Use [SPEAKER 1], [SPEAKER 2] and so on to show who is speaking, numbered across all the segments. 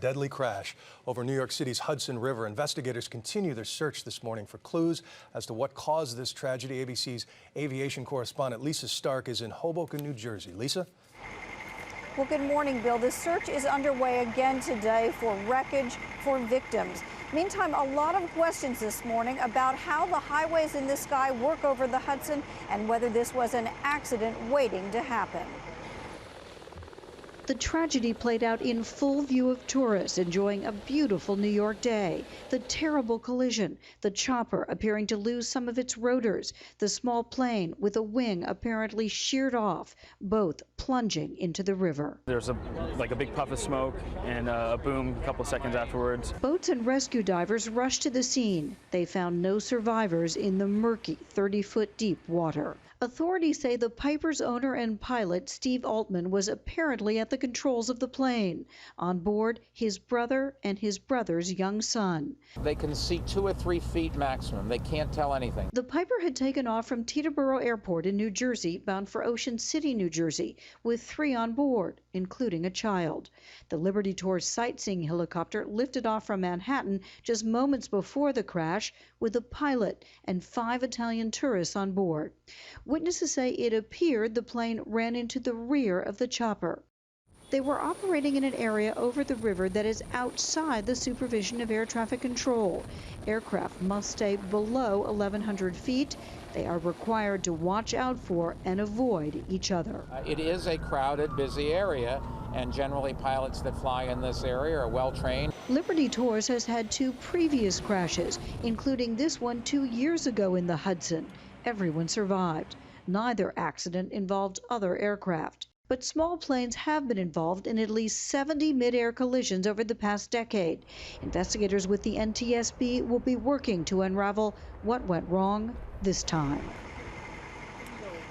[SPEAKER 1] that deadly crash over New York City's Hudson River. Investigators continue their search this morning for clues as to what caused this tragedy. ABC's aviation correspondent Lisa Stark is in Hoboken, New Jersey. Lisa?
[SPEAKER 2] Well, good morning, Bill. The search is underway again today for wreckage for victims. Meantime, a lot of questions this morning about how the highways in the sky work over the Hudson and whether this was an accident waiting to happen.
[SPEAKER 3] The tragedy played out in full view of tourists enjoying a beautiful New York day. The terrible collision, the chopper appearing to lose some of its rotors, the small plane with a wing apparently sheared off, both plunging into the river.
[SPEAKER 4] There's a big puff of smoke and a boom a couple seconds afterwards.
[SPEAKER 3] Boats and rescue divers rushed to the scene. They found no survivors in the murky 30-foot deep water. Authorities say the Piper's owner and pilot, Steve Altman, was apparently at the controls of the plane. On board, his brother and his brother's young son.
[SPEAKER 5] They can see 2 or 3 feet maximum. They can't tell anything.
[SPEAKER 3] The Piper had taken off from Teterboro Airport in New Jersey, bound for Ocean City, New Jersey, with 3 on board, including a child. The Liberty Tours sightseeing helicopter lifted off from Manhattan just moments before the crash with a pilot and 5 Italian tourists on board. Witnesses say it appeared the plane ran into the rear of the chopper. They were operating in an area over the river that is outside the supervision of air traffic control. Aircraft must stay below 1,100 feet. They are required to watch out for and avoid each other.
[SPEAKER 5] It is a crowded, busy area, and generally pilots that fly in this area are well trained.
[SPEAKER 3] Liberty Tours has had 2 previous crashes, including this one 2 years ago in the Hudson. Everyone survived. Neither accident involved other aircraft. But small planes have been involved in at least 70 mid-air collisions over the past decade. Investigators with the NTSB will be working to unravel what went wrong this time.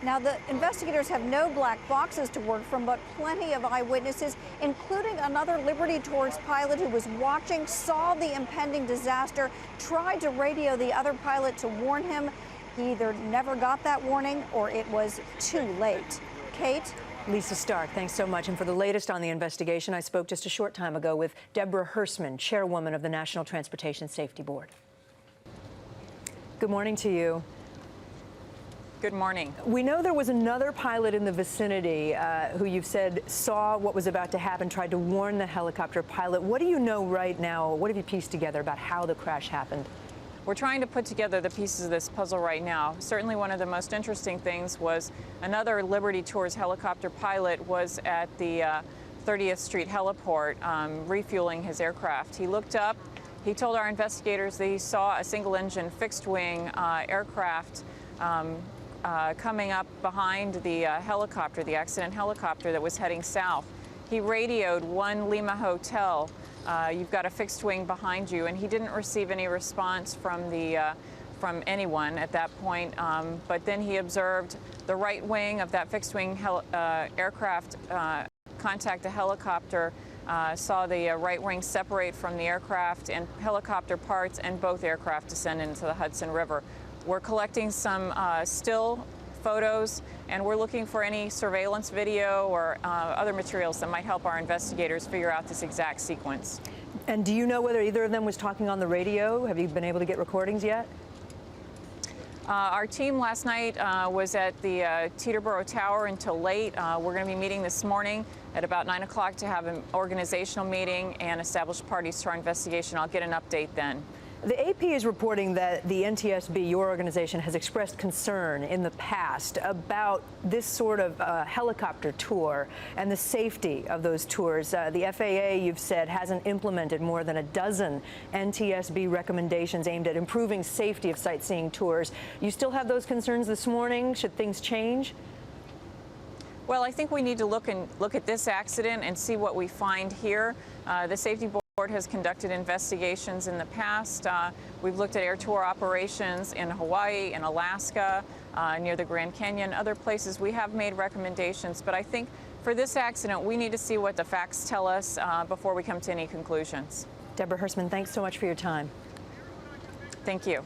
[SPEAKER 2] Now, the investigators have no black boxes to work from, but plenty of eyewitnesses, including another Liberty Tours pilot who was watching, saw the impending disaster, tried to radio the other pilot to warn him. He either never got that warning or it was too late. Kate?
[SPEAKER 6] Lisa Stark, thanks so much. And for the latest on the investigation, I spoke just a short time ago with Deborah Hersman, chairwoman of the National Transportation Safety Board. Good morning to you.
[SPEAKER 7] Good morning.
[SPEAKER 6] We know there was another pilot in the vicinity who you've said saw what was about to happen, tried to warn the helicopter pilot. What do you know right now? What have you pieced together about how the crash happened?
[SPEAKER 7] We're trying to put together the pieces of this puzzle right now. Certainly one of the most interesting things was another Liberty Tours helicopter pilot was at the 30th Street heliport refueling his aircraft. He looked up, he told our investigators that he saw a single-engine fixed-wing aircraft coming up behind the helicopter, the accident helicopter that was heading south. He radioed 1 Lima Hotel. You've got a fixed wing behind you, and he didn't receive any response from anyone at that point. But then he observed the right wing of that fixed wing aircraft contact a helicopter, saw the right wing separate from the aircraft and helicopter parts, and both aircraft descend into the Hudson River. We're collecting some still photos, and we're looking for any surveillance video or other materials that might help our investigators figure out this exact sequence.
[SPEAKER 6] And do you know whether either of them was talking on the radio? Have you been able to get recordings yet?
[SPEAKER 7] Our team last night was at the Teterboro Tower until late. We're going to be meeting this morning at about 9 o'clock to have an organizational meeting and establish parties to our investigation. I'll get an update then.
[SPEAKER 6] The AP is reporting that the NTSB, your organization, has expressed concern in the past about this sort of helicopter tour and the safety of those tours. The FAA, you've said, hasn't implemented more than a dozen NTSB recommendations aimed at improving safety of sightseeing tours. You still have those concerns this morning? Should things change?
[SPEAKER 7] Well, I think we need to look at this accident and see what we find here. The Safety Board has conducted investigations in the past. We've looked at air tour operations in Hawaii, in Alaska, near the Grand Canyon, other places. We have made recommendations, but I think for this accident, we need to see what the facts tell us before we come to any conclusions.
[SPEAKER 6] Deborah Hersman, thanks so much for your time.
[SPEAKER 7] Thank you.